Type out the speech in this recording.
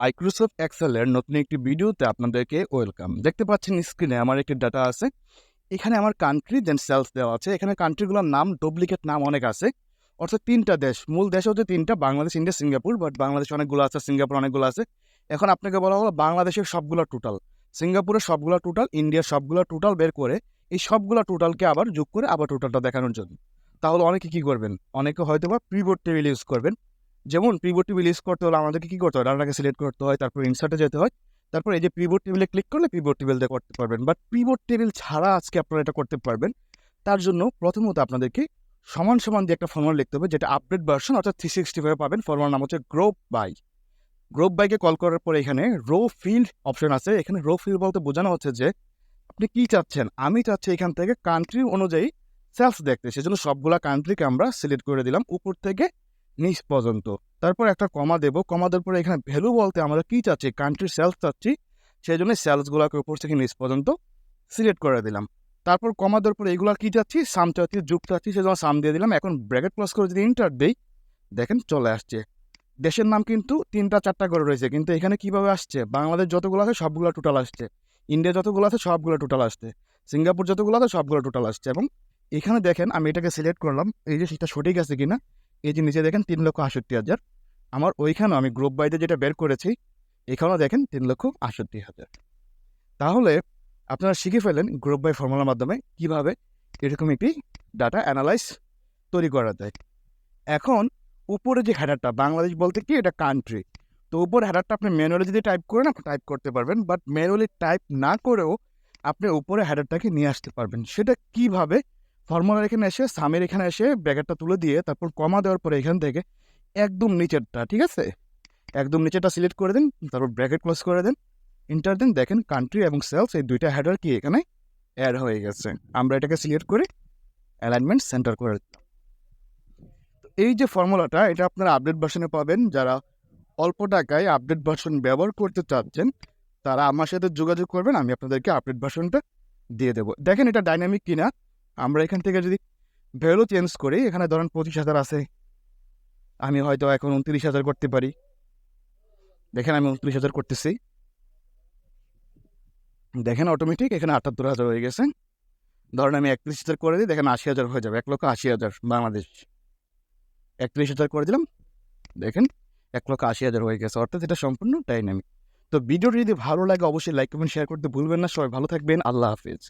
Microsoft এক্সেলের নতুন একটি ভিডিওতে আপনাদেরকে ওয়েলকাম। দেখতে পাচ্ছেন স্ক্রিনে আমার একটি ডাটা আছে। এখানে আমার কান্ট্রি দেন সেলস দেওয়া আছে। এখানে কান্ট্রিগুলোর নাম ডুপ্লিকেট নাম অনেক আছে, অর্থাৎ 3টা দেশ। মূল দেশ হচ্ছে 3টা, Bangladesh, India, Singapore. But Bangladesh অনেকগুলো আছে, সিঙ্গাপুর অনেকগুলো আছে। এখন আপনাকে বলা হলো বাংলাদেশের সবগুলো টোটাল, সিঙ্গাপুরের সবগুলো টোটাল, ইন্ডিয়ার সবগুলো টোটাল বের করে এই সবগুলো টোটালকে আবার যোগ করে আবার টোটালটা দেখানোর জন্য। তাহলে অনেকে কী করবেন, অনেকে হয়তো বা পিভট টেবিল ইউজ করবেন। যেমন পিভট টেবিল ইউজ করতে হলে আমাদেরকে কী করতে হয়, ডাটাটাকে সিলেক্ট করতে হয়, তারপর ইনসার্টে যেতে হয়, তারপর এই যে পিভট টেবিলে ক্লিক করলে পিভট টেবিল দিয়ে করতে পারবেন। বাট পিভট টেবিল ছাড়া আজকে আপনারা এটা করতে পারবেন। তার জন্য প্রথমত আপনাদেরকে সমান সমান দিয়ে একটা ফর্মুলা লিখতে হবে, যেটা আপডেট ভার্সন অর্থাৎ 365 পাবেন। ফর্মুলার নাম হচ্ছে গ্রুপ বাই। গ্রুপ বাইকে কল করার পরে এখানে রো ফিল্ড অপশন আছে। এখানে রো ফিল্ড বলতে বোঝানো হচ্ছে যে আপনি কি চাচ্ছেন। আমি চাচ্ছি এখান থেকে কান্ট্রি অনুযায়ী সেলস দেখতে, সেজন্য সবগুলা কান্ট্রিকে আমরা সিলেক্ট করে দিলাম উপর থেকে নিচ পর্যন্ত। তারপর একটা কমা দেবো, কমা দেওয়ার পরে এখানে ভ্যালু বলতে আমরা কি চাচ্ছি, কান্ট্রির সেলস চাচ্ছি, সেই জন্য সেলসগুলোকে উপর থেকে নিচ পর্যন্ত সিলেক্ট করে দিলাম। তারপর কমা দেওয়ার পরে এগুলো কি চাচ্ছি, সাম চাচ্ছি, যুগ চাচ্ছি, সেজন্য সাম দিয়ে দিলাম। এখন ব্র্যাকেট ক্লোজ করে যদি ইন্টার দেই, দেখেন চলে আসছে। দেশের নাম কিন্তু 3টা 4টা করে রয়েছে, কিন্তু এখানে কিভাবে আসছে, বাংলাদেশ যতগুলো আছে সবগুলো টোটাল আসছে, ইন্ডিয়া যতগুলো আছে সবগুলো টোটাল আসছে, সিঙ্গাপুর যতগুলো আছে সবগুলো টোটাল আসছে। এবং এখানে দেখেন আমি এটাকে সিলেক্ট করলাম, এই যে সেটা সঠিক আছে কিনা। এই যে নিচে দেখেন 3,68,000, আমার ওইখানেও আমি গ্রুপ বাইতে যেটা বের করেছি এখানেও দেখেন 3,68,000। তাহলে আপনারা শিখে ফেলেন গ্রুপ বাই ফর্মুলার মাধ্যমে কিভাবে এরকম একটি ডাটা অ্যানালাইজ তৈরি করা যায়। এখন উপরে যে হেডারটা, বাংলাদেশ বলতে কি এটা কান্ট্রি, তো উপর হেডারটা আপনি ম্যানুয়ালি যদি টাইপ করেন আপনি টাইপ করতে পারবেন। বাট ম্যানুয়ালি টাইপ না করেও আপনি উপরে হেডারটাকে নিয়ে আসতে পারবেন। সেটা কিভাবে, ফর্মুলার এখানে এসে সামের এখানে এসে ব্র্যাকেটটা তুলে দিয়ে তারপর কমা দেওয়ার পরে এখান থেকে একদম নিচেরটা, ঠিক আছে, একদম নিচেরটা সিলেক্ট করে দিন, তারপর ব্র্যাকেট ক্লোজ করে দেন, ইন্টার দেন। দেখেন কান্ট্রি এবং সেলস এই দুইটা হেডার কি এখানে অ্যাড হয়ে গেছে। আমরা এটাকে সিলেক্ট করে অ্যালাইনমেন্ট সেন্টার করে দিলাম। এই যে ফর্মুলাটা, এটা আপনারা আপডেট ভার্সনে পাবেন। যারা অল্প টাকায় আপডেট ভার্সন ব্যবহার করতে চাচ্ছেন তারা আমার সাথে যোগাযোগ করবেন, আমি আপনাদেরকে আপডেট ভার্সনটা দিয়ে দেবো। দেখেন এটা ডাইনামিক কিনা। আমরা এখান থেকে যদি ভ্যালু চেঞ্জ করি, এখানে ধরেন 25,000 আছে, আমি হয়তো এখন 29,000 করতে পারি। দেখেন আমি 29,000 করতেছি, দেখেন অটোমেটিক এখানে 78,000 হয়ে গেছে। ধরেন আমি 31,000 করে দিই, দেখেন 80,000 হয়ে যাবে, 1,80,000 বাংলাদেশ। 31,000 করে দিলাম, দেখেন 1,80,000 হয়ে গেছে, অর্থাৎ এটা সম্পূর্ণ ডাইনামিক। তো ভিডিওটি যদি ভালো লাগে অবশ্যই লাইক কমেন্ট শেয়ার করতে ভুলবেন না। সবাই ভালো থাকবেন, আল্লাহ হাফিজ।